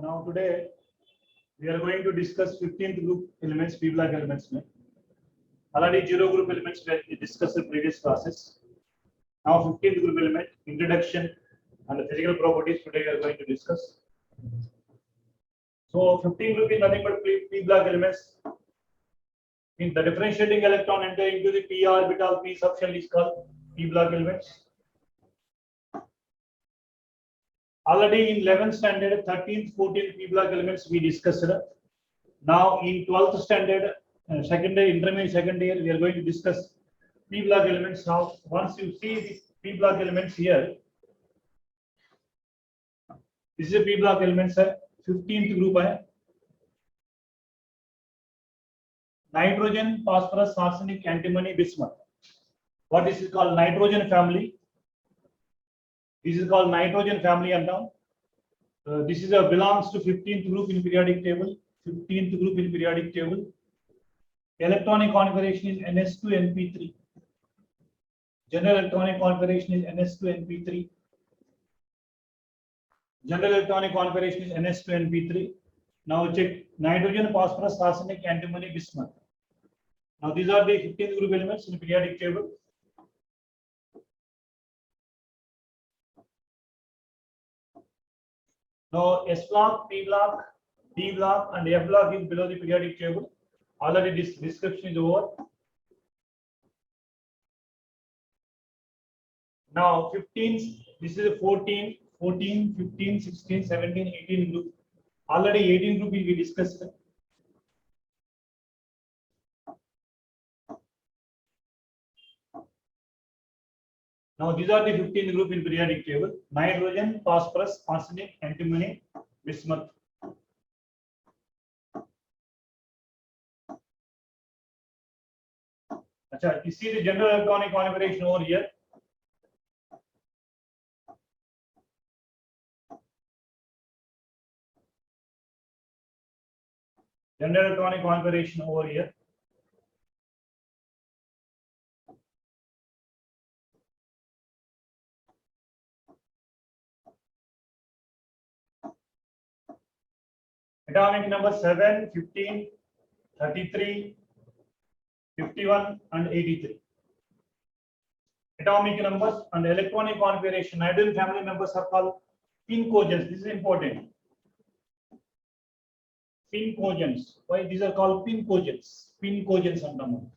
Now today we are going to discuss 15th group elements, P block elements. Already 0 group elements we discussed in previous classes. Now 15th group element, introduction and the physical properties today we are going to discuss. So 15th group is nothing but P block elements. In the differentiating electron enter into the p orbital, p subshell is called P block elements. Already in 11th standard, 13th, 14th P block elements we discussed. Now in 12th standard, second year, intermediate second year, we are going to discuss P block elements. Now, once you see the P block elements here, this is a P block elements, 15th group है. Nitrogen, phosphorus, arsenic, antimony, bismuth. What is it called? Nitrogen family. This is called nitrogen family, and now this is belongs to 15th group in periodic table. 15th group in periodic table. Electronic configuration is Ns2np3. General electronic configuration is Ns2np3. General electronic configuration is Ns2np3. Now check nitrogen, phosphorus, arsenic, antimony, bismuth. Now these are the 15th group elements in periodic table. Now S block, P block, D block, and F block is below the periodic table. Already this description is over. Now 15, this is a 14, 14, 15, 16, 17, 18 group. Already 18 group we discussed. Now these are the 15 group in periodic table: nitrogen, phosphorus, arsenic, antimony, bismuth. Achha, you see the general electronic configuration over here. General electronic configuration over here. Atomic number 7, 15, 33, 51 and 83. Atomic numbers and electronic configuration. Nitrogen family members are called pin cogens. This is important. Pin cogens. Why these are called pin cogens? Pin cogens antam.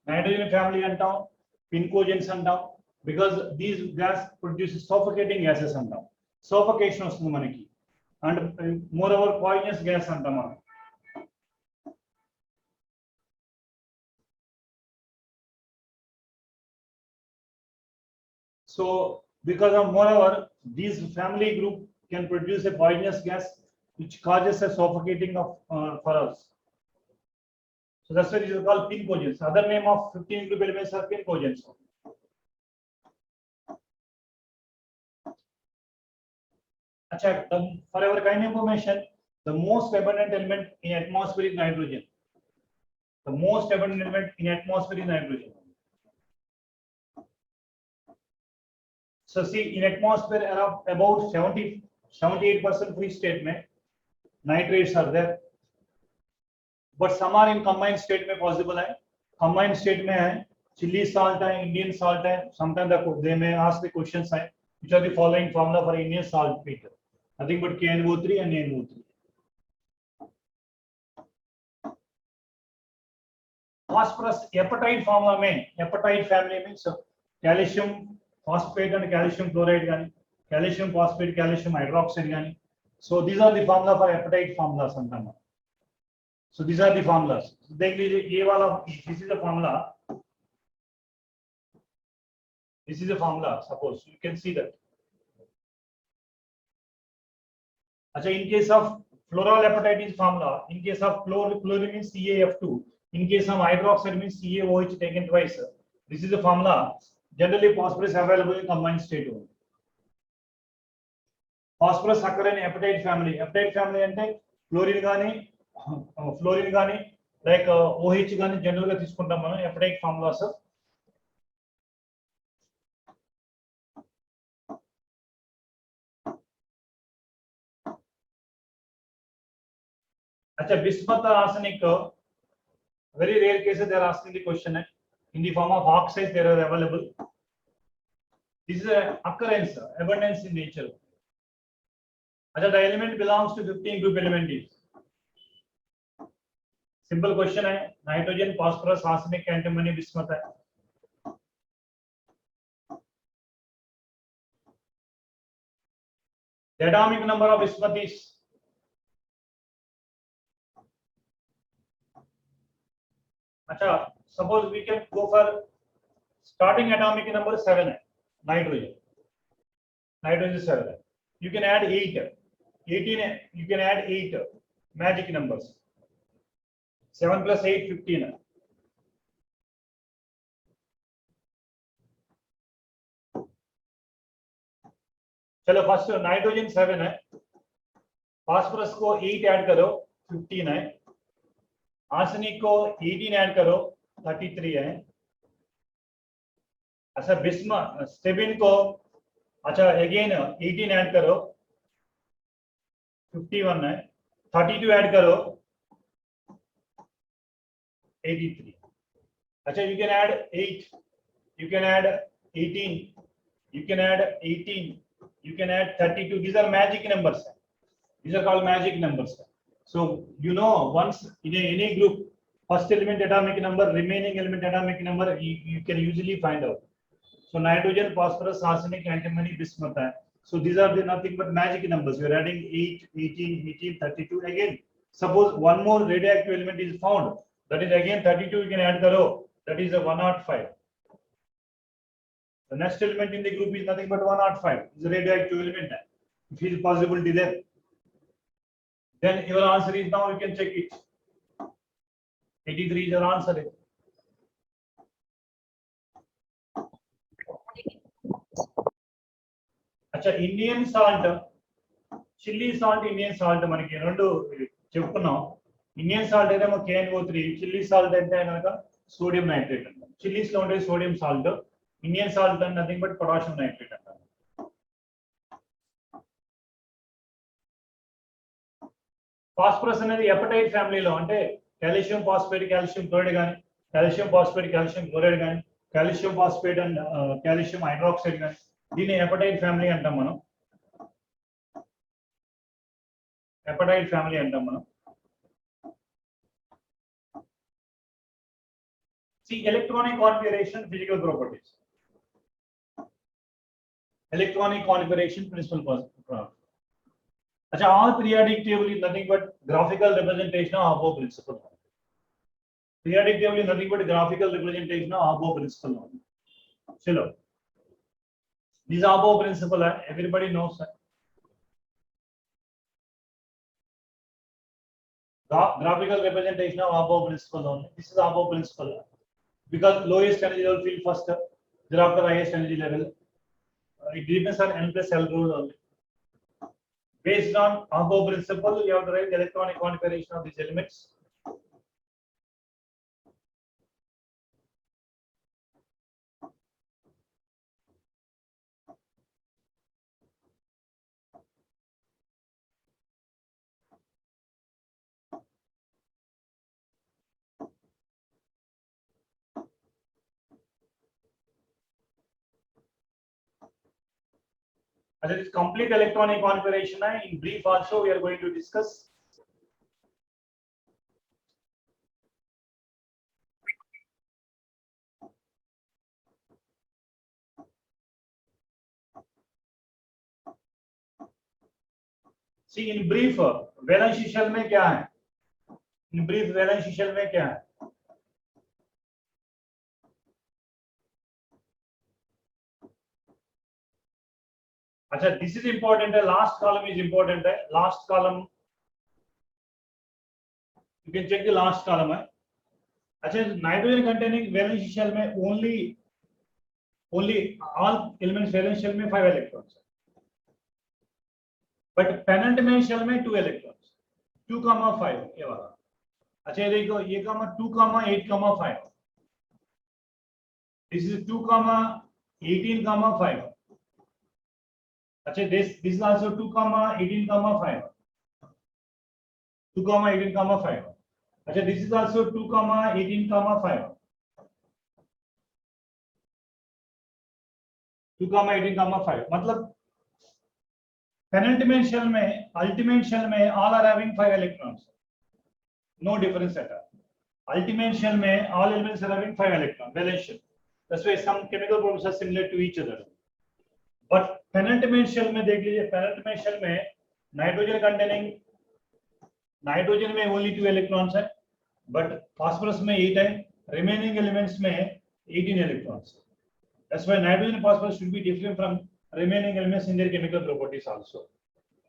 Nitrogen family antam, pin cogens antam, because these gas produces suffocating gases antam. Suffocation vastundi manaki. And moreover poisonous gas antam. So because of moreover these family group can produce a poisonous gas which causes a suffocating of for us. So that's why it is called pin cogens. Other name of 15 group elements are pin cogens. Achha, for our kind information, the most abundant element in atmosphere is nitrogen. The most abundant element in atmosphere is nitrogen. So see, in atmosphere about 78% free state mein nitrates are there, but some are in combined state mein possible hai. Combined state mein hai chili salt hai, Indian salt hai. Sometimes they may ask the questions hai, which are the following formula for Indian saltpeter? Nothing but KNO3 and NO3. Phosphorus hepatite formula mein, hepatite family means calcium phosphate and calcium chloride gani, calcium phosphate, calcium hydroxide gani. So these are the formula for hepatite formulas sometimes. So these are the formulas. देख लीजिए ये वाला, this is the formula. This is the formula. Suppose you can see that. अच्छा, in case of fluoral hepatitis formula, in case of chlorine means CaF2, in case of hydroxide means CaOH taken twice. This is the formula. Generally, phosphorus available in combined state only. Phosphorus occur in hepatite family. Hepatite family ante fluorine gaani, like OH gaani general ga తీసుకుంటాం మనం hepatite formulas. अच्छा, bismuth arsenic, very rare cases they are asking the question in the form of oxides they are available. This is an occurrence, abundance in nature. अच्छा, the element belongs to 15 group element is. Simple question है, nitrogen, phosphorus, arsenic, antimony, bismuth है. The atomic number of bismuth is अच्छा, suppose we can go for starting atomic number 7 है, nitrogen 7 है. You can add 8, 18 है, you can add 8 magic numbers. 7 plus 8, 15 है. चलो first nitrogen 7 है, phosphorus को 8 add करो 15 है, आर्सेनिक को 18 ऐड करो 33 है. अच्छा, बिस्मथ स्टेबिन को अच्छा अगेन 18 ऐड करो 51 है, 32 ऐड करो 83. अच्छा, you can add 8, you can add 18, you can add 18, you can add 32. These are magic numbers. These are called magic numbers. So you know, once in any group, first element atomic number, remaining element atomic number, you can usually find out. So nitrogen, phosphorus, arsenic, antimony, bismuth. So these are nothing but magic numbers. We are adding 8, 18, 18, 32. Again, suppose one more radioactive element is found, that is again 32. You can add karo, that is a 105. The next element in the group is nothing but 105. It's a radioactive element. If it is possibility there, then your answer is, now you can check it. 83 is your answer. अच्छा, Indian salt, chilli salt, Indian salt మనకి రెండు చెప్పుకున్నాం. Indian salt అయితే మన KNO3, chilli salt అంటే కనుక sodium nitrate అంటాం. Chillies లో ఉండే సోడియం సాల్ట్, ఇండియన్ సాల్ట్ అంటే నథింగ్ బట్ పొటాషియం నైట్రేట్ అంటాం. ఫాస్ఫరస్ అనేది ఎపటైట్ ఫ్యామిలీలో, అంటే కాల్షియం ఫాస్ఫేట్, కాల్షియం క్లోరైడ్ కానీ, కాల్షియం ఫాస్ఫేట్, కాల్షియం క్లోరైడ్ కానీ, calcium phosphate and calcium hydroxide కానీ, దీన్ని హెపటైట్ ఫ్యామిలీ అంటాం మనం. హెపటైట్ ఫ్యామిలీ అంటాం మనం. See, electronic configuration, physical properties. Electronic configuration, principal properties. अच्छा, all periodic table is nothing but graphical representation of above principle. Periodic table is nothing but graphical representation of above principle. चलो, these are above principle है, everybody knows है. Graphical representation of above principle only. This is above principle, because lowest energy level field first, thereafter highest energy level. It depends on n plus L rule only. Based on above principle, you have to write the electronic configuration of these elements. That is complete electronic configuration. In brief also we are going to discuss. See, in brief, valency shell में क्या है? In brief, valency shell में क्या है? अच्छा, this is important. Last column is important. Last column, you can check the last column. अच्छा, nitrogen containing valence shell में only all elements valence shell में 5 electrons, but penultimate shell में 2 electrons, 2,5 ये वाला. अच्छा, देखो ये 2,8,5. This is 2,18,5. अच्छा, this is also 2,18,5. 2, 18, 5. अच्छा, this is also 2, 18, 5. 2, 18, 5. मतलब penultimate shell में, ultimate shell में all are having 5 electrons. No difference at all. Ultimate shell में all elements are having 5 electrons. Valence shell. That's why some chemical properties are similar to each other. But penultimate shell में देख लीजिए, penultimate shell में nitrogen containing, nitrogen में only 2 electrons है, but phosphorus में 8 है, remaining elements में 18 electrons. That's why nitrogen and phosphorus should be different from remaining elements in their chemical properties also.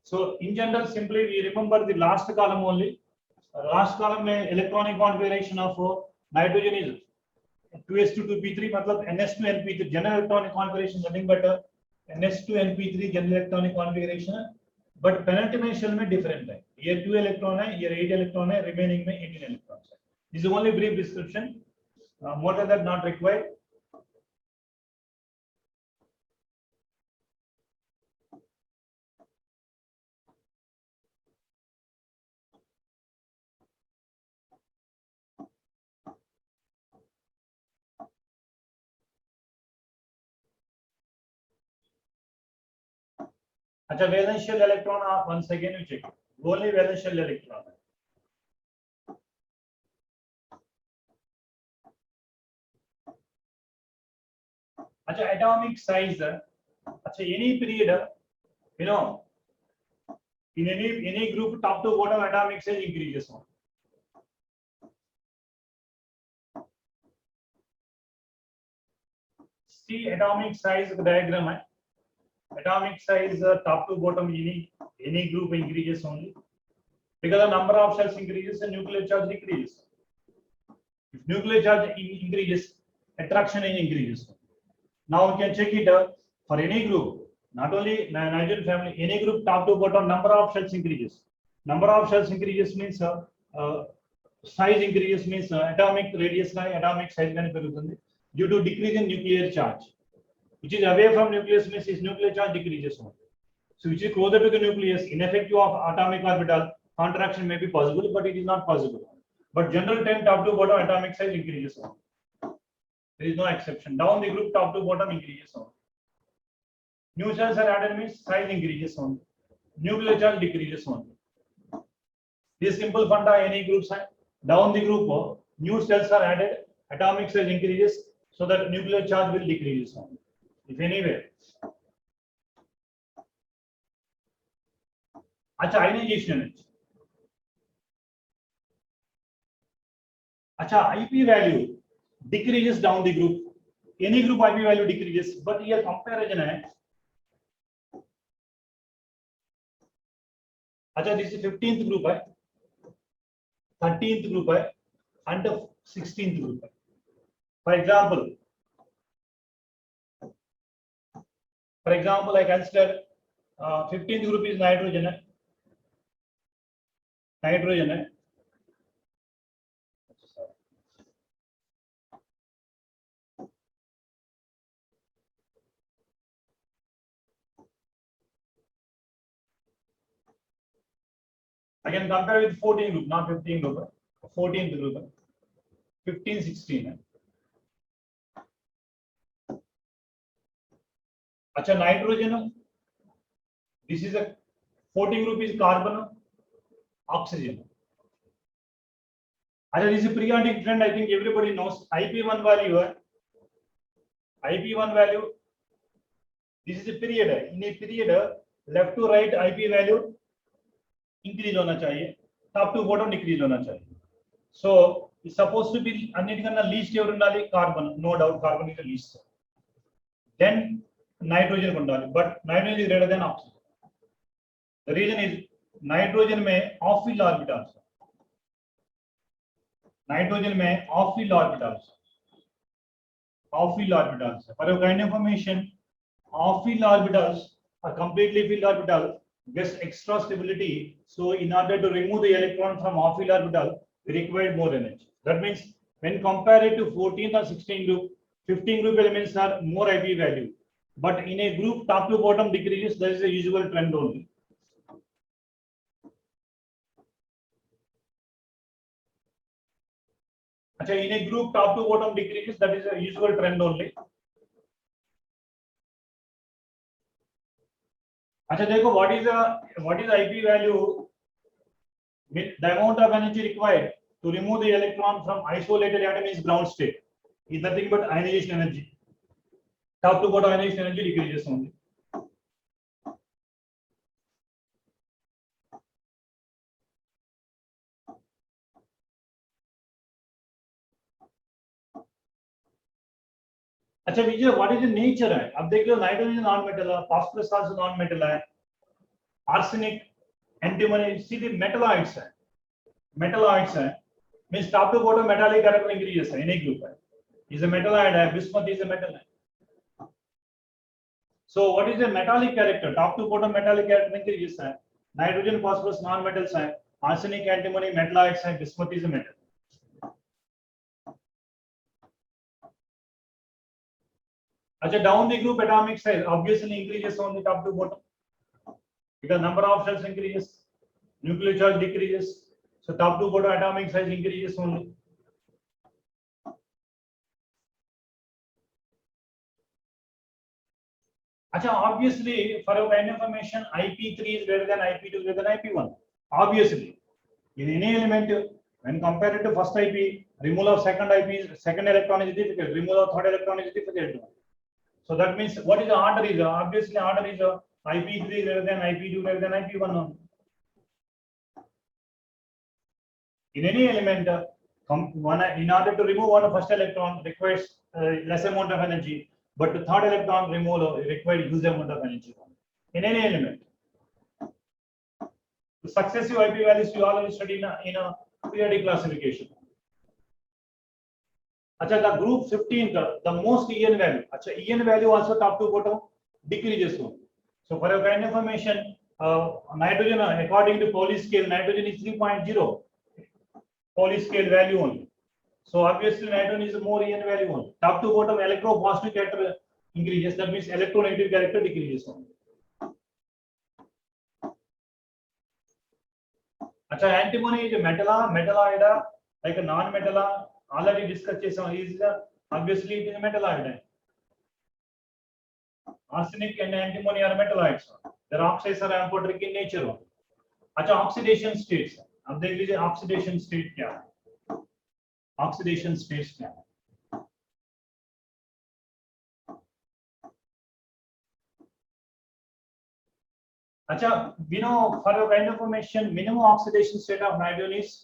So in general, simply we remember the last column only. Last column में electronic configuration of nitrogen is 2s2 2p3, मतलब ns2np3 general electronic configuration, nothing but ns2np3 general electronic configuration है, but penultimate shell में different है, ये 2 electron है, ये 8 electron है, remaining में 18 electrons है. This is only brief description, more than that not required. अच्छा, valence shell electron, once again you check, only valence shell electron है. अच्छा, atomic size, अच्छा any period, you know, in any group top to bottom atomic size increases on. See atomic size diagram है. Atomic size top to bottom any group increases only because the number of shells increases and nuclear charge decreases. If nuclear charge increases, attraction increases. Now we can check it for any group, not only nitrogen family, any group top to bottom number of shells increases. Number of shells increases means size increases means atomic radius atomic size due to decrease in nuclear charge. Which is away from nucleus means its nuclear charge decreases only. So which is closer to the nucleus, ineffective of atomic orbital contraction may be possible, but it is not possible. But general trend top to bottom atomic size increases only. There is no exception. Down the group top to bottom increases only. New cells are added means size increases only. Nuclear charge decreases only. This simple funda any groups are down the group new cells are added, atomic size increases, so that nuclear charge will decrease only. If anywhere. अच्छा, ionization है. अच्छा, IP value decreases down the group. Any group IP value decreases, but here comparison है. अच्छा, this is 15th group है, 13th group है, and 16th group है. For example, I consider 15th group is nitrogen है. Nitrogen है. I can compare with 14th group, not 15th group. 14th group, 15, 16 है. अच्छा, nitrogen, this is a 14 group is carbon, oxygen. अच्छा, this is periodic trend. I think everybody knows IP1 value है. IP1 value. This is a period है. In a period left to right IP value increase होना चाहिए, top to bottom decrease होना चाहिए. So it's supposed to be अन्निटिकన్నా least ఎవరు ఉండాలి? Carbon. No doubt carbon is the least. Then nitrogen ఉండాలి, but nitrogen is greater than oxygen. The reason is nitrogen में off-field orbitals. Nitrogen में off-field orbitals. Off-field orbitals. For your kind of information, off-field orbitals are completely filled orbital gets extra stability. So in order to remove the electron from off-field orbital, we require more energy. That means when compared to 14th or 16th group, 15 group elements are more IP value. But in a group top to bottom decreases, there is a usual trend only. अच्छा, in a group top to bottom decreases, that is a usual trend only. अच्छा देखो, what is IP value? The amount of energy required to remove the electron from isolated atom is ground state. Is nothing but ionization energy. Top to bottom ionization energy decreases only. अच्छा Vijay, what is the nature है? अब देख लो, nitrogen non metal है, phosphorus also non metal है, arsenic, antimony, see the metalloids है, means top to bottom metallic character increases है in a group है, इज अ मेटलॉइड है, बिस्मथ इज अ मेटल है. So what is the metallic character? Top to bottom metallic character increases है, nitrogen phosphorus non metals है, arsenic antimony metalloids है, bismuth is a metal. अच्छा, down the group atomic size obviously increases on the top to bottom because number of shells increases, nuclear charge decreases, so top to bottom atomic size increases only. अच्छा, obviously for your kind of information, IP3 is greater than IP2 greater than IP1. Obviously, in any element, when compared to first IP, removal of second electron is difficult, removal of third electron is difficult. So that means what is the order is? Obviously, order is IP3 greater than IP2 greater than IP1 only. In any element, in order to remove one first electron requires less amount of energy, but the third electron removal requires huge amount of energy. In any element, the successive IP values we already studied in a periodic classification. अच्छा, the group 15, the most EN value. अच्छा, EN value also top to bottom decreases. So for your kind of information, nitrogen according to Pauli scale, nitrogen is 3.0 Pauli scale value only. So obviously nitrogen is more EN value only. Top to bottom electropositive character increases. That means electronegative character decreases only. अच्छा, antimony is a metalloid, like a non-metal. Already discussed is obviously it is a metalloid. Arsenic and antimony are metalloids. Their oxides are amphoteric in nature. अच्छा, oxidation states. अब देख लीजिए oxidation state क्या है? Oxidation states क्या है? अच्छा, we know for your kind of information, minimum oxidation state of nitrogen is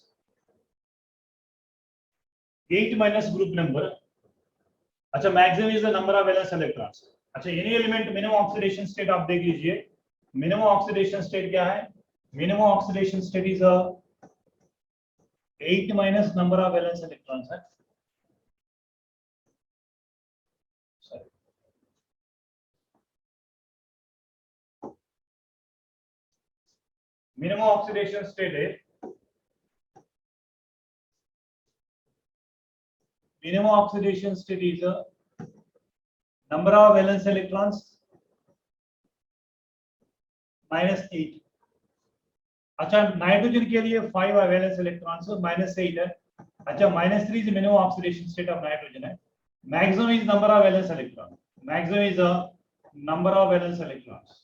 8 minus group number. अच्छा, maximum is the number of valence electrons. अच्छा, any element minimum oxidation state आप देख लीजिए. Minimum oxidation state क्या है? Minimum oxidation state is a 8 minus number of valence electrons है. Sorry. Minimum oxidation state है. Minimum oxidation state is a number of valence electrons minus 8. अच्छा, nitrogen के लिए 5 वैलेंस इलेक्ट्रॉन्स minus 8 है. अच्छा, -3 is minimum oxidation state of nitrogen है. Maximum is number of valence electrons. Maximum is a number of valence electrons.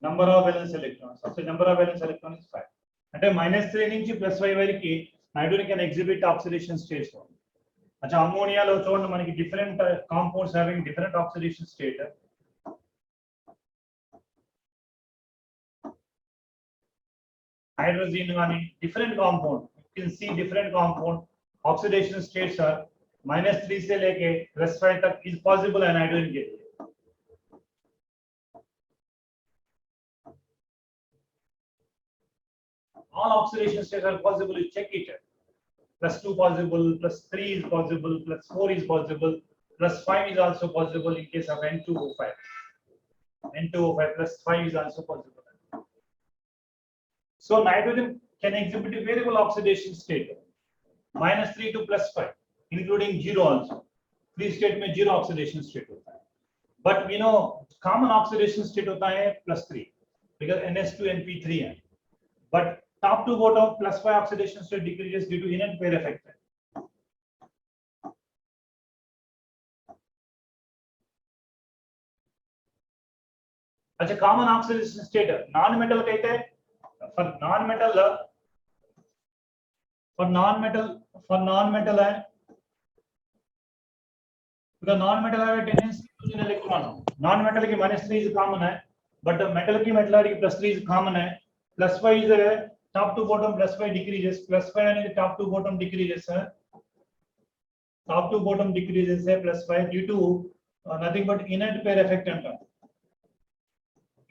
Number of valence electrons. सबसे number of valence electrons is 5. అంటే -3 నుంచి +5 వరకు nitrogen can exhibit oxidation states. अच्छा, అమ్మోనియాలో చూడండి మనకి different compounds having different oxidation state. Hydrogen गानी different compound, you can see different compound oxidation states are -3 से लेके +5 तक is possible है nitrogen के लिए. All oxidation states are possible, you check it. +2 possible, +3 is possible, +4 is possible, +5 is also possible in case of N2O5. N2O5 +5 is also possible. So nitrogen can exhibit a variable oxidation state, -3 to +5, including 0 also. Free state में 0 oxidation state होता है. But we know common oxidation state होता है +3 because NS2 NP3 है. But top to bottom +5 oxidation state decreases due to inert pair effect. अच्छा common oxidation state non metal कైతే for non metal है because non metal have a tendency to lose an electron non metal की -3 is common है but metal की मेटलॉरिटी +3 is common है +5 is top to bottom +5 decreases +5 అనేది top to bottom decreases है top to bottom decreases है +5 due to nothing but inert pair effect अंటాం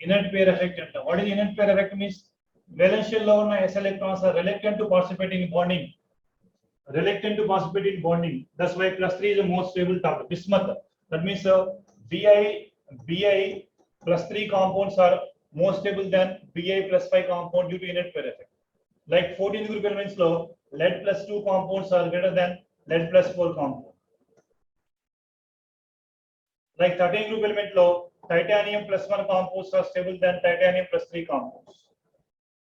inert pair effect अंటాం what is inert pair effect means valence లో ఉన్న s electrons are reluctant to participate in bonding that's why +3 is the most stable top bismuth that means Bi +3 compounds are more stable than Bi +5 compound due to inert pair effect like 14 group elements low lead +2 compounds are greater than lead +4 compound like 13 group element low titanium +1 compounds are stable than titanium +3 compounds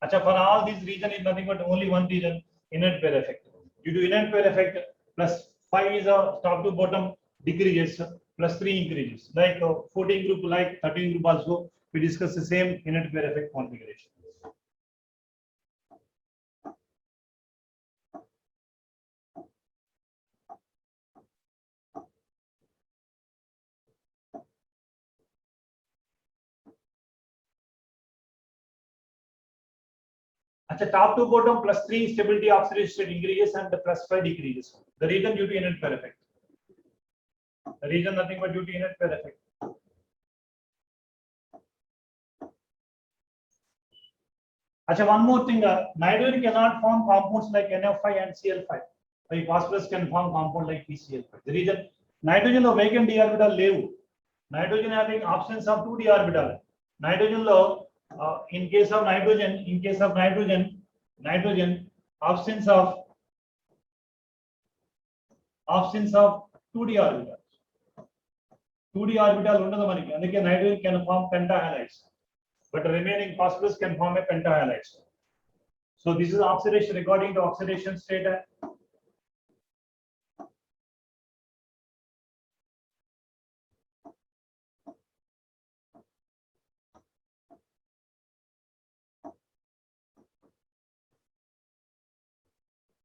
acha for all these reason is nothing but only one reason inert pair effect due to inert pair effect +5 is a top to bottom decreases +3 increases like 14 group like 13 group also we discuss the same inert pair effect configuration अच्छा top to bottom +3 stability oxidation state increases and the +5 decreases the reason due to inert pair effect the reason nothing but due to inert pair effect अच्छा one more thing nitrogen cannot form compounds like NF5 and Cl5 but phosphorus can form compound like PCl5 the reason nitrogen lo vacant d orbital levu nitrogen having options of 2 d orbital nitrogen lo in case of nitrogen options of 2d orbital 2d orbital ఉండదు మనకి అందుకే nitrogen can form pentahalides but remaining phosphorus can form a pentahalides so this is oxidation according to oxidation state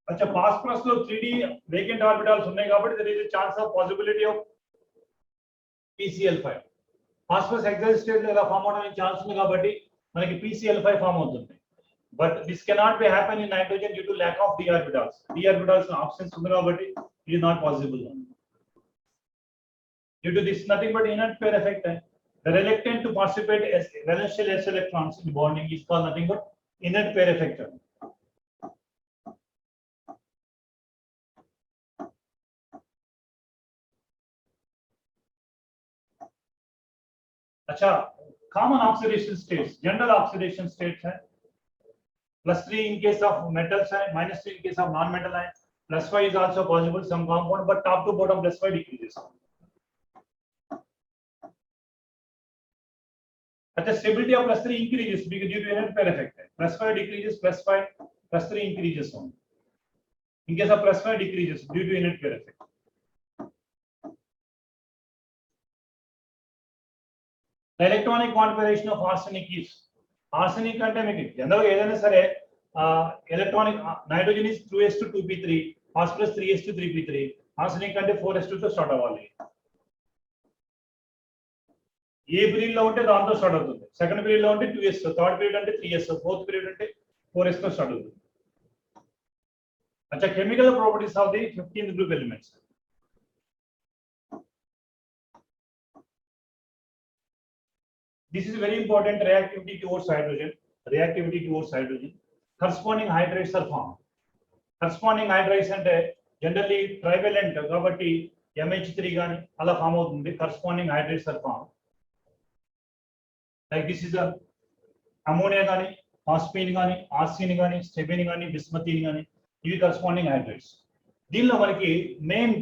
अच्छा phosphorus లో 3d vacant orbitals ఉన్నాయి కాబట్టి there is a chance of possibility of PCl5 phosphorus excited state లో ఇలా form అవడానికి chance ఉంది కాబట్టి మనకి PCl5 ఫామ్ అవుతుంది but this cannot be happen in nitrogen due to lack of d orbitals options ఉంది కాబట్టి it is not possible due to this nothing but inert pair effect the reluctant to participate as valence s electrons in bonding is called nothing but inert pair effect अच्छा common oxidation states general oxidation states है +3 in case of metals है -3 in case of non metal है +5 is also possible some compound but top to bottom +5 decreases अच्छा stability of +3 increases because due to inert pair effect है +5 decreases +5 +3 increases only in case of +5 decreases due to inert pair effect the electronic configuration of arsenic is arsenic అంటే మీకు general గా ఏదైనా సరే electronic nitrogen is 2s2 2p3 phosphorus 3s2 3p3 arsenic అంటే 4s2 తో start అవ్వాలి a period లో ఉంటే దాంతో స్టార్ట్ అవుతుంది సెకండ్ పీరియడ్ లో ఉంటే 2s థర్డ్ పీరియడ్ అంటే 3s ఫోర్త్ పీరియడ్ అంటే 4s తో స్టార్ట్ అవుతుంది अच्छा chemical properties of the 15th group elements this is very important reactivity towards hydrogen corresponding hydrides are formed corresponding hydrides అంటే generally trivalent కాబట్టి MH3 గాని అలా form అవుతుంది corresponding hydrides are formed like this is a ammonia గాని phosphine గాని arsine గాని stibine గాని bismuthine గాని ఇవి corresponding hydrides దీనిలో మనకి మెయిన్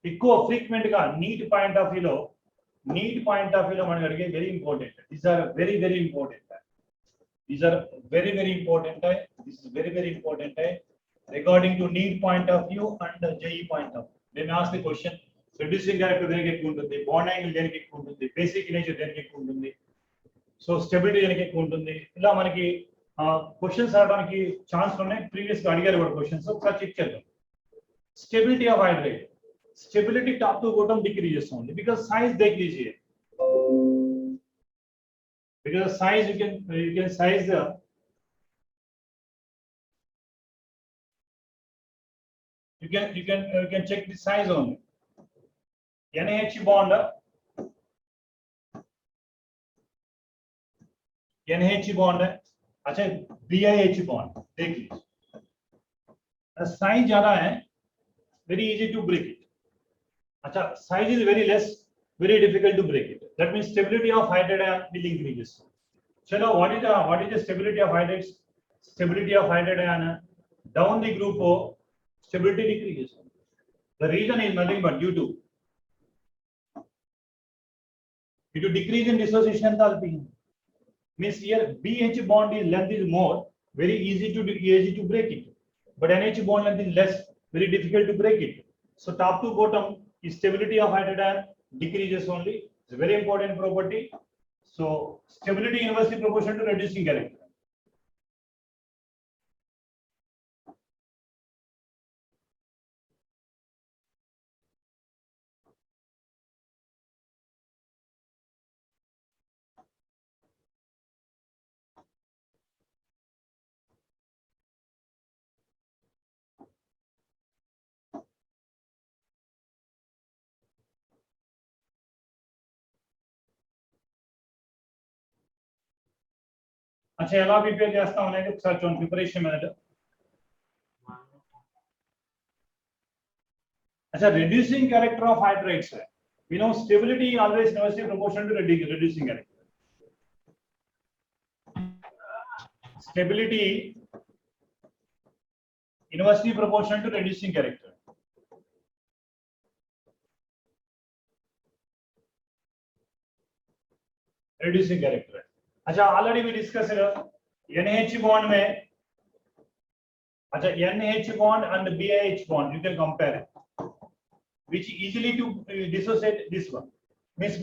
ఎక్కువ ఫ్రీక్వెంట్ గా నీట్ పాయింట్ ఆఫ్ వ్యూ లో మనకి అడిగే very important these are very very important this is very important regarding to need point of view and JE point of view they may ask the question reducing character దేనికి ఎక్కువ ఉంటుంది bond angle దేనికి ఎక్కువ ఉంటుంది basic nature దేనికి ఎక్కువ ఉంటుంది so stability దీనికి ఎక్కువ ఉంటుంది. ఇలా మనకి క్వశ్చన్స్ అడగడానికి ఛాన్స్ ఉన్నాయి. ప్రీవియస్ గా అడిగారు కూడా క్వశ్చన్స్, ఒకసారి చెక్ చేద్దాం. Stability of hydrate, stability top to bottom decreases only because size decrease here. Because size you can size the you can check the size only. NH bond अच्छा BIH bond देखिए size ज्यादा है, very easy to break it. अच्छा size is very less, very difficult to break it. That means stability of hydrate ion will increases. चलो what is the stability of hydrate? Stability of hydrate ion down the group of stability decreases. The reason is nothing but due to decrease in dissociation enthalpy. Means here BH bond is length is more, very easy to break it, but NH bond length is less, very difficult to break it. So top to bottom is stability of hydrate ion decreases only. It's a very important property. So stability inversely proportional to reducing character. अच्छा ఎలా prepare చేస్తాం అనేది ఒకసారి చూడండి preparation method. अच्छा reducing character of hydrates है, we know stability always inversely proportional to reducing character. Stability inversely proportional to reducing character. Reducing character. अच्छा already we discuss NH bond में, अच्छा NH bond and BIH bond you can compare it, which easily to dissociate this one, means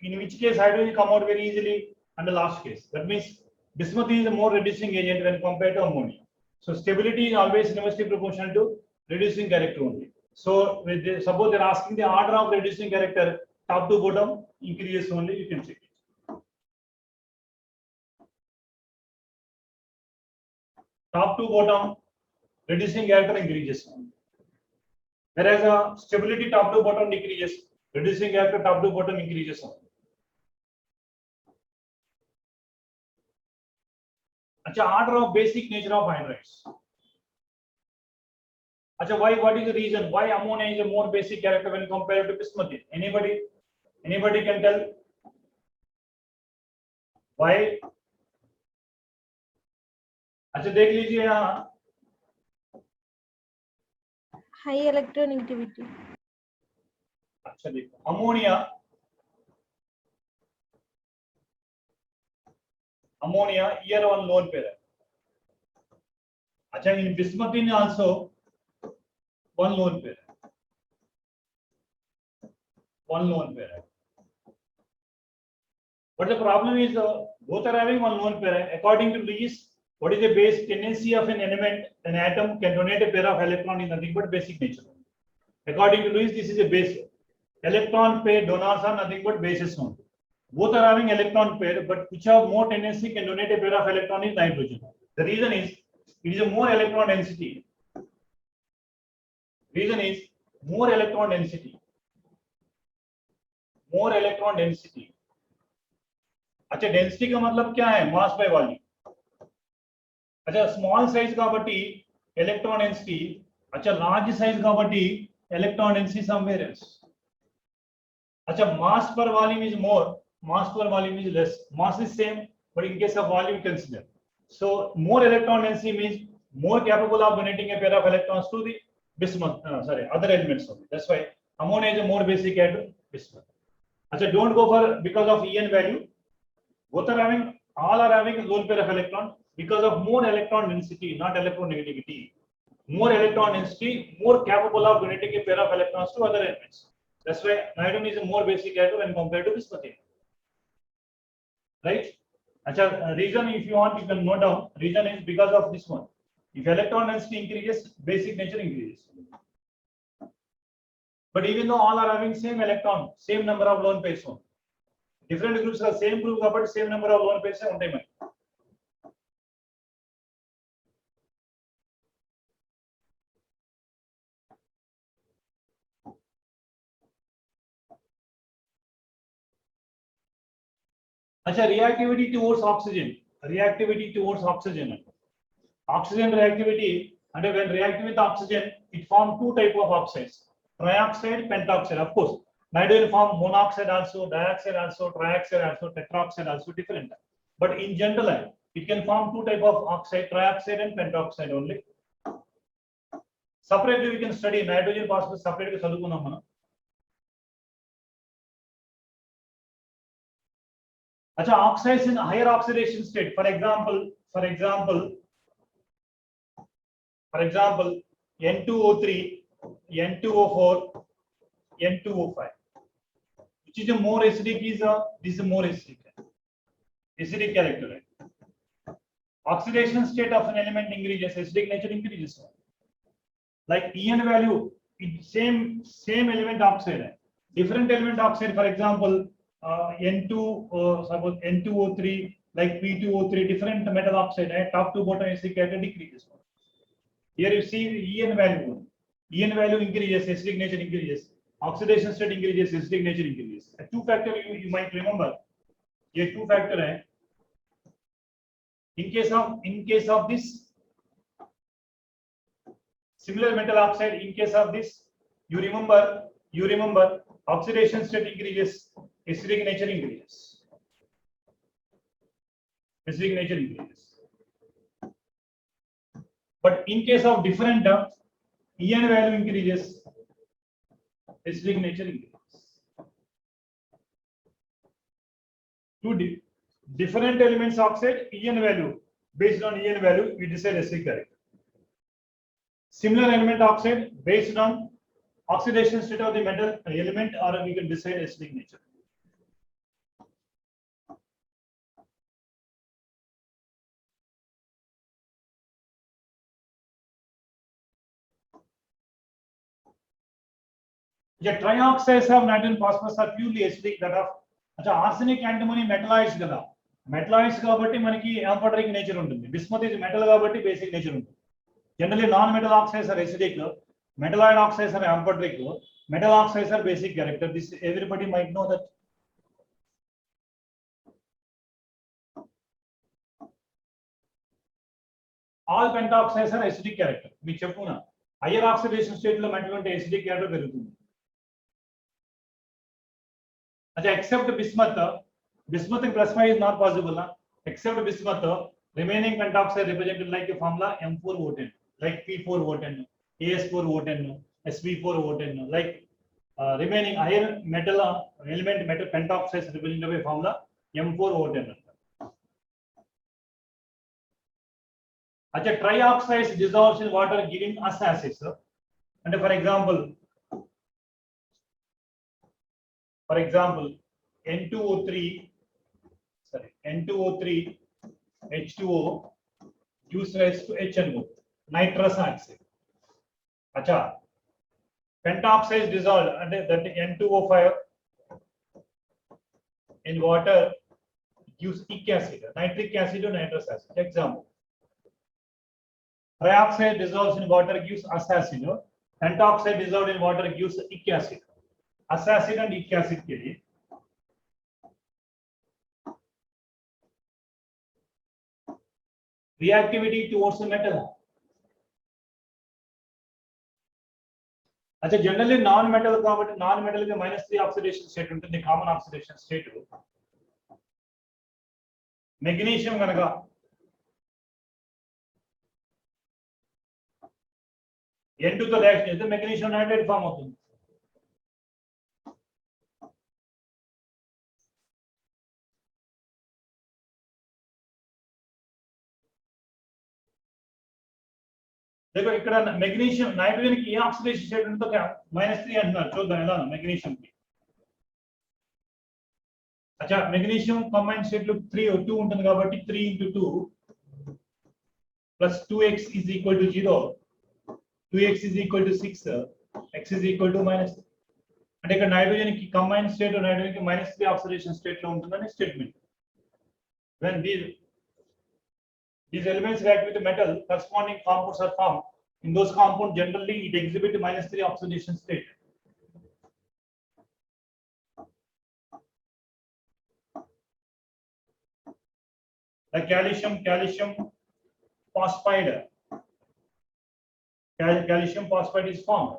in which case hydrogen come out very easily, and the last case that means bismuth is a more reducing agent when compared to ammonia. So stability is always inversely proportional to reducing character only. So suppose they are asking the order of reducing character, top to bottom increases only, you can check it. Top to bottom reducing character increases, whereas stability top to bottom decreases, reducing character top to bottom increases. अच्छा order of basic nature of hydrates. अच्छा why, what is the reason why ammonia is a more basic character when compared to bismuth? Anybody can tell why? अच्छा देख लीजिए यहाँ, high electronegativity. अच्छा देखो ammonia ईयर one lone pair है. अच्छा in bismuth in also one lone pair है. But the problem is both are having one lone pair. According to Lewis, what is the base tendency of an element? An atom can donate a pair of electron in nothing but basic nature. According to Lewis, this is a base. Electron pair donors are nothing but bases only. Both are having electron pair, but which have more tendency can donate a pair of electron is nitrogen. The reason is it is a more electron density. Reason is more electron density. More electron density. अच्छा density का मतलब क्या है? Mass by volume. अच्छा small size కాబట్టి electron density, अच्छा large size కాబట్టి electron density somewhere else. अच्छा mass per volume is more, mass per volume is less. Mass is same, but in case of volume consider. So more electron density means more capable of donating a pair of electrons to the bismuth, other elements only. That's why ammonia is a more basic to bismuth. अच्छा don't go for because of En value. Both are having, all are having a lone pair of electron because of more electron density, not electronegativity. More electron density, more capable of donating a pair of electrons to other elements. That's why nitrogen is a more basic atom when compared to bismuth. right? Acha, reason if you want you can note down. Reason is because of this one. If electron density increases, basic nature increases. But even though all are having same electron, same number of lone pairs, different groups are same group, but same number of lone pairs on time. Acha, reactivity towards oxygen. Reactivity towards oxygen. Oxygen reactivity, and when reacting with oxygen, it forms two type of oxides: trioxide, pentoxide. Of course, nitrogen form monoxide also, dioxide also, trioxide also, tetroxide also, different. But in general, it can form two type of oxide: trioxide and pentoxide only. Separately, we can study nitrogen phosphorus separately. Acha, oxides in higher oxidation state. For example, N2O3, N2O4, N2O5. Which is a more acidic is this is more acidic. Acidic character. Oxidation state of an element increases, acidic nature increases. Like En value, same element oxide. Different element oxide, for example, suppose N2O3, like P2O3, different metal oxide, top to bottom acidic character decreases. Here you see En value. En value increases, acidic nature increases. Oxidation state increases, acidic nature increases. A two factor you might remember. Here two factor. In case of this similar metal oxide, in case of this, you remember oxidation state increases, acidic nature increases. Acidic nature increases. But in case of different terms, En value increases, acidic nature increases. Two different elements oxide, En value, based on En value, we decide acidic character. Similar element oxide, based on oxidation state of the metal element, or we can decide acidic nature. Yeah, trioxides of nitrogen phosphorus are purely acidic. That of arsenic, antimony, metalloids kada. Metalloids kabatti manaki amphoteric nature untundi. Bismuth is metal kabatti basic nature untundi. Generally, non-metal oxides are acidic. Metalloid oxides are amphoteric. Metal oxides are basic character. This everybody might know that. All pentoxides are acidic character. Me cheppuna. Higher oxidation state lo metal unte acidic character perugutundi. Except bismuth, bismuth plus 5 is not possible. Except bismuth, remaining pentoxide represented like a formula M4O10, like P4O10, AS4O10, Sp4O10, like remaining higher metal element metal pentoxides represented by formula M4O10. Trioxides dissolves in water, giving us acids. And for example, N2O3, H2O gives rise to HNO, nitrous oxide. Acha, pentoxide dissolved and that N2O5 in water gives ic acid, nitric acid or nitrous acid. Example. Trioxide dissolves in water gives us acid. Pentoxide dissolved in water gives ic acid. Us acid and ic acid के लिए reactivity towards the metal. अच्छा, generally non-metal का non-metal के -3 oxidation state ఉంటుంది, common oxidation state. Magnesium कनका N2 तो reaction చేస్తే magnesium nitrate form అవుతుంది. देखो ఇక్కడ మెగ్నీషియం నైట్రోజన్ కి ఏ ఆక్సిడేషన్ స్టేట్ ఉంటుందో -3 అంటున్నారు. చూద్దాం ఎలా మెగ్నీషియం కి अच्छा మెగ్నీషియం కంబైన్ స్టేట్ లో 2 ఉంటుంది కాబట్టి 3 into 2 plus 2x is equal to 0, 2x is equal to 6, x is equal to minus. అంటే ఇక్కడ నైట్రోజన్ కి కంబైన్ స్టేట్ లో నైట్రోజన్ కి -3 ఆక్సిడేషన్ స్టేట్ లో ఉంటుందని statement. when these elements react with the metal, corresponding compounds are formed. In those compounds generally it exhibit -3 oxidation state. The calcium phosphide is formed.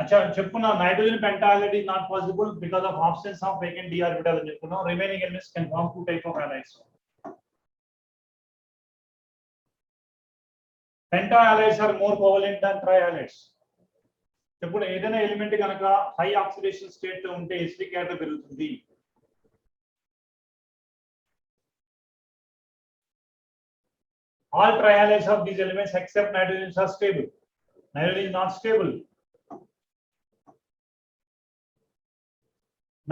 अच्छा చెప్పుకున్నా nitrogen pentahalide is not possible because of absence of vacant d orbital అని చెప్పుకున్నాం. remaining elements can form two type of halides. pentahalides are more covalent than trihalides. చెప్పుడు ఏదైనా element కనుక high oxidation state లో ఉంటే sp character పెరుగుతుంది. all trihalides of these elements except nitrogen are stable. Nitrogen is not stable.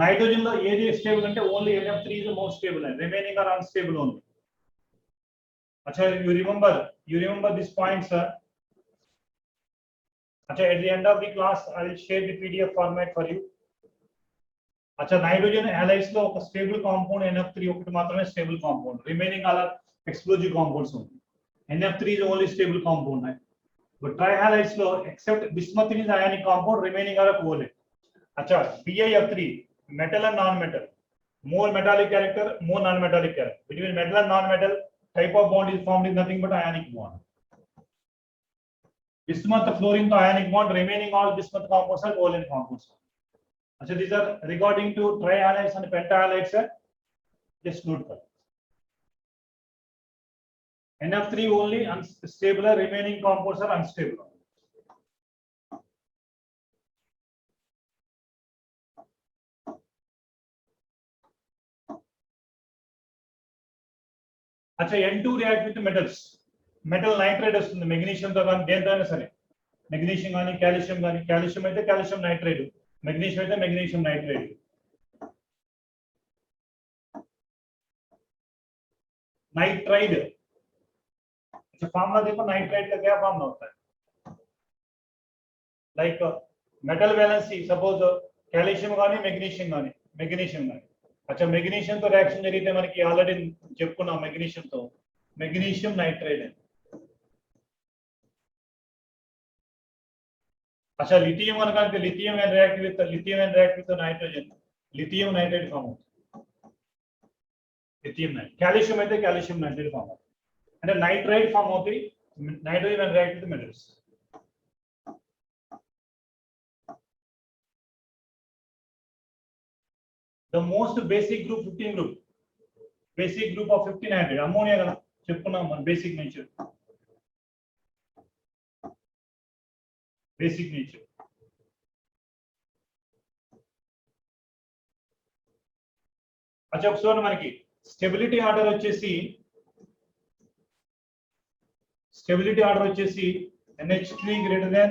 Nitrogen lo ఏది stable అంటే only NF3 is the most stable and remaining are unstable only. Acha you remember this point sir. Acha at the end of the class I will share the PDF format for you. Acha nitrogen halides లో ఒక stable compound NF3 ఒకటి మాత్రమే stable compound, remaining all are explosive compounds ఉంది. NF3 is only stable compound. But trihalides లో except bismuth is ionic compound, remaining are covalent. Acha BiF3 metal and non-metal, more metallic character, more non-metallic character. Between metal and non-metal, type of bond is formed is nothing but ionic bond. Bismuth fluorine to ionic bond, remaining all bismuth compounds are covalent compounds. Acha these are regarding to trihalides and pentahalides. Just note that. NF3 only unstable, remaining compounds are unstable. अच्छा N2 react with metals. Metal nitride వస్తుంది magnesium తో కానీ దేనితోనైనా సరే. Magnesium కానీ calcium కానీ, calcium అయితే calcium nitride, magnesium అయితే magnesium nitride. Nitride अच्छा फॉर्मूला देखो नाइट्राइड का क्या फॉर्मूला होता है. Like metal valency suppose calcium गानी मैग्नीशियम गानी अच्छा मैग्नीशियम तो रिएक्शन జరిగితే మనకి ఆల్రెడీ చెప్పుకున్నాం मैग्नीशियम नाइट्राइड. अच्छा लिथियम అనగానే lithium and react with nitrogen, lithium nitride form అవుతుంది. लिथियम नाइट्राइड कैल्शियम అయితే कैल्शियम नाइट्राइड फॉर्म అవుతుంది. అంటే नाइट्राइड फॉर्म అవుతుంది nitrogen and react with metals. The most basic group 15 group, basic group of 15 hydride ammonia కదా చెప్పుకున్నాం మన basic nature. अच्छा ఒకసారి మనకి స్టెబిలిటీ ఆర్డర్ వచ్చేసి NH3 greater than,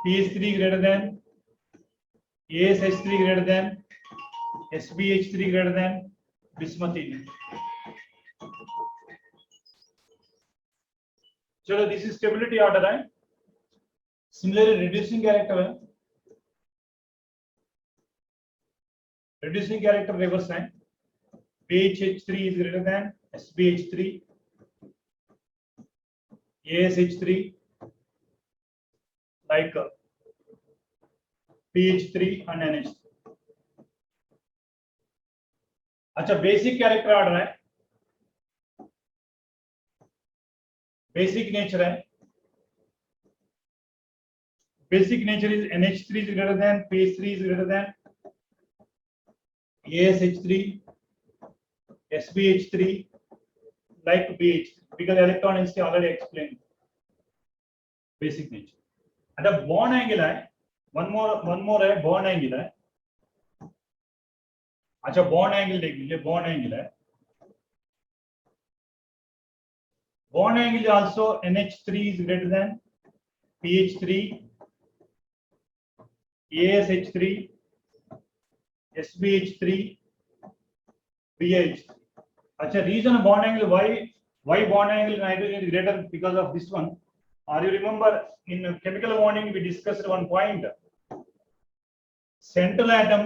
PH3 greater than, ASH3 greater than, SBH3 greater than, bismuth. चलो this is stability order है. Similarly reducing character है, reducing character reverse है. PHH3 is greater than SBH3, ASH3 like PH3 and NH3. अच्छा basic character order है, basic nature है. Basic nature is NH3 is greater than, PH3 is greater than, ASH3, SBH3 like BH3 because electron density already explained. Basic nature. And the bond angle है, one more है bond angle है. अच्छा bond angle देख लीजिए, bond angle है Bond angle is also NH3 is greater than PH3, ASH3, SBH3, BH3. Acha, reason bond angle why bond angle in hydrogen is greater because of this one. Or you remember in chemical bonding we discussed one point. Central atom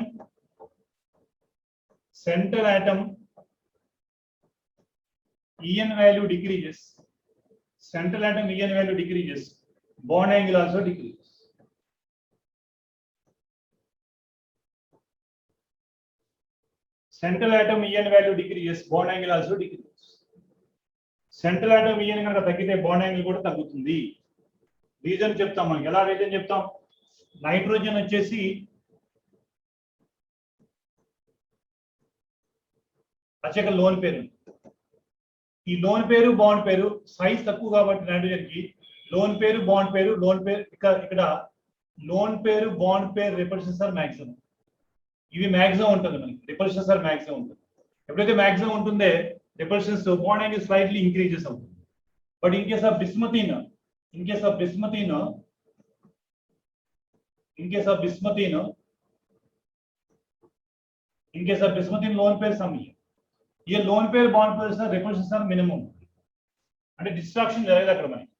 En value decreases. Central atom En value decreases. Bond angle also decreases. Central atom En value decreases. Bond angle also decreases. Central atom En కనుక తగ్గితే bond angle కూడా తగ్గుతుంది. Reason చెప్తాం మనకి. ఎలా reason చెప్తాం? Nitrogen వచ్చేసి అచ్చక loan పేరు. ఈ లోన్ పేరు బాండ్ పేరు సైజ్ తక్కువ కాబట్టి నైట్రోజన్ కి లోన్ పేరు బాండ్ పేరు ఇక్కడ loan pair bond pair repulsions are maximum. ఇవి మాక్సిమం ఉంటుంది మనకి. రిపల్షన్స్ ఆర్ మాక్సిమం ఉంటుంది. ఎప్పుడైతే మాక్సిమం ఉంటుందే repulsions bond angle slightly increases అవుతుంది. But in case of bismuthine lone pair some ये lone pair bond pair repulsion are minimum అంటే డిస్ట్రాక్షన్ జరగదు అక్కడ మనకి.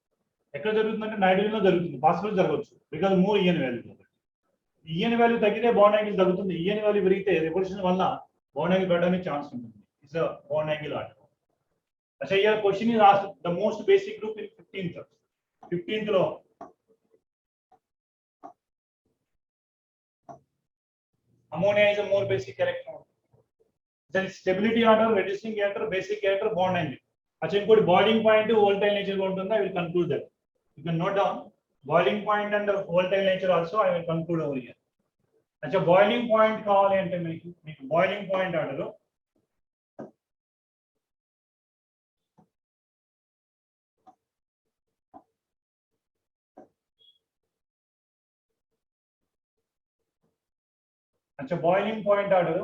ఎక్కడ జరుగుతుందంటే నైట్రోజన్ లో జరుగుతుంది, ఫాస్ఫరస్ జరగవచ్చు because more EN value. EN value తగ్గితే బాండ్ యాంగిల్ తగ్గుతుంది, ఈఎన్ వాల్యూ పెరిగితే రిపల్షన్ వల్ల బాండ్ యాంగిల్ పెరగడానికి ఛాన్స్ ఉంటుంది. It's a bond angle order. अच्छा ये question is asked the most basic group in 15th లో ammonia is a more basic character. Then stability order, reducing character, basic character, bond angle. अच्छा इनकोटी boiling point volatile nature को उन्होंने I will conclude that. You can note down boiling point and volatile nature also I will conclude over here. अच्छा boiling point कावाले अंटे మీకు boiling point order अच्छा boiling point order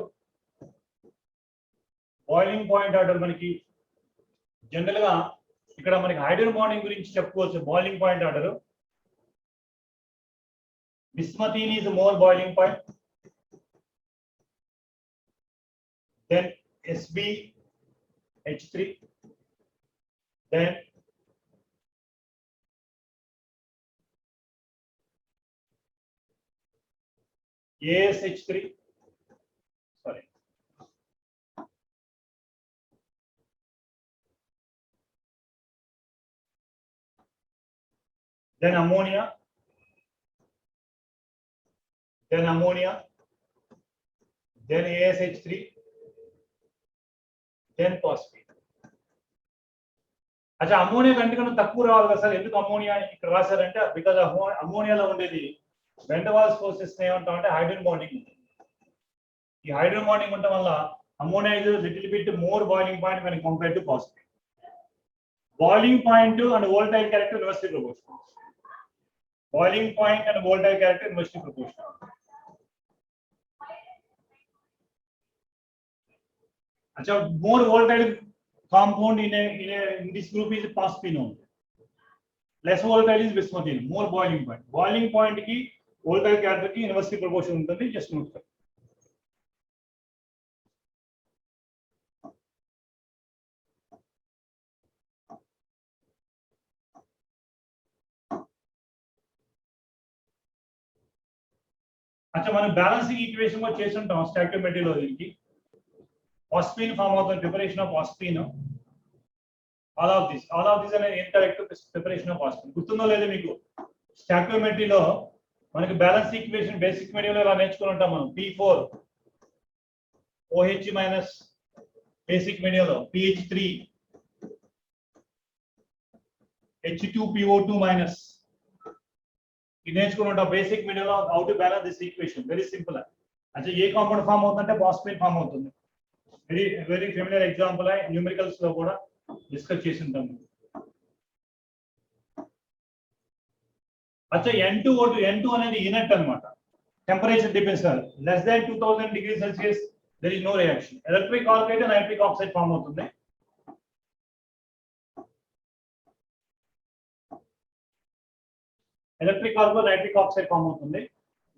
మనకి general గా ఇక్కడ మనకి hydrogen bonding గురించి చెప్పుకోవచ్చు. Boiling point order bismuthine is more boiling point, then SbH3, then ASH3, sorry, then ammonia, then ASH3, then phosphate. अच्छा అమోనియా కంటే కన్నా తక్కువ రావాలి కదా సార్, ఎందుకు అమోనియా ఇక్కడ రాశారంటే బికాజ్ అమోనియాలో ఉండేది వెండవాల్స్ ఫోర్సెస్ ఏమంటామంటే హైడ్రోజన్ బాండింగ్ ఉంటుంది. ఈ హైడ్రోజన్ బాండింగ్ ఉండటం వల్ల ammonia is little bit more boiling point when compared to phosphate. Boiling point and volatile character inversely proportional. Boiling point and volatile character inversely proportional. अच्छा more volatile compound in this group is phosphine only. Less volatile is bismuthine. More boiling point. Boiling point की volatile character की inversely proportional ఉంటుంది. Just note कर. अच्छा మనం balancing equation కూడా చేసి ఉంటాం స్టాయికియోమెట్రీలో. దీనికి phosphine ఫామ్ అవుతుంది, preparation of phosphine. all of this అనేది ఇంటరాక్టివ్ ప్రిపరేషన్ ఆఫ్ phosphine. గుర్తుందో లేదో మీకు స్టాయికియోమెట్రీలో మనకి బ్యాలెన్స్ ఈక్వేషన్ బేసిక్ మీడియంలో ఇలా నేర్చుకుని ఉంటాం మనం. P4OH మైనస్ బేసిక్ మీడియంలో PH3 H2PO2 మైనస్ ఇది నేర్చుకుని ఉంటాం బేసిక్ మీడియంలో. How to balance this equation very simple. అంటే ఏ కాంపౌండ్ ఫామ్ అవుతుందంటే ఫాస్ఫేట్ ఫామ్ అవుతుంది. వెరీ ఫెమిలియర్ ఎగ్జాంపుల్ న్యూమరికల్స్ లో కూడా డిస్కస్ చేసి ఉంటాం. अच्छा N2 అనేది ఇనర్ట్ అన్నమాట. Temperature depends less than 2000 degree Celsius there is no reaction. Electric ఆల్కైడ్ నైట్రిక్ ఆక్సైడ్ ఫామ్ అవుతుంది. Electric alcohol nitric oxide form అవుతుంది.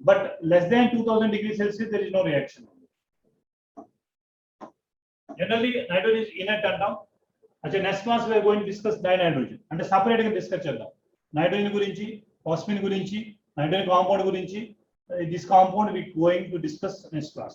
But less than 2000 degrees Celsius there is no reaction. Generally nitrogen is inert అంటాం. అచ్చా next class we are going to discuss dinitrogen అంటే separate గా discuss చేద్దాం. Nitrogen గురించి, phosphine గురించి, nitrogen compound గురించి. This compound we going to discuss next class.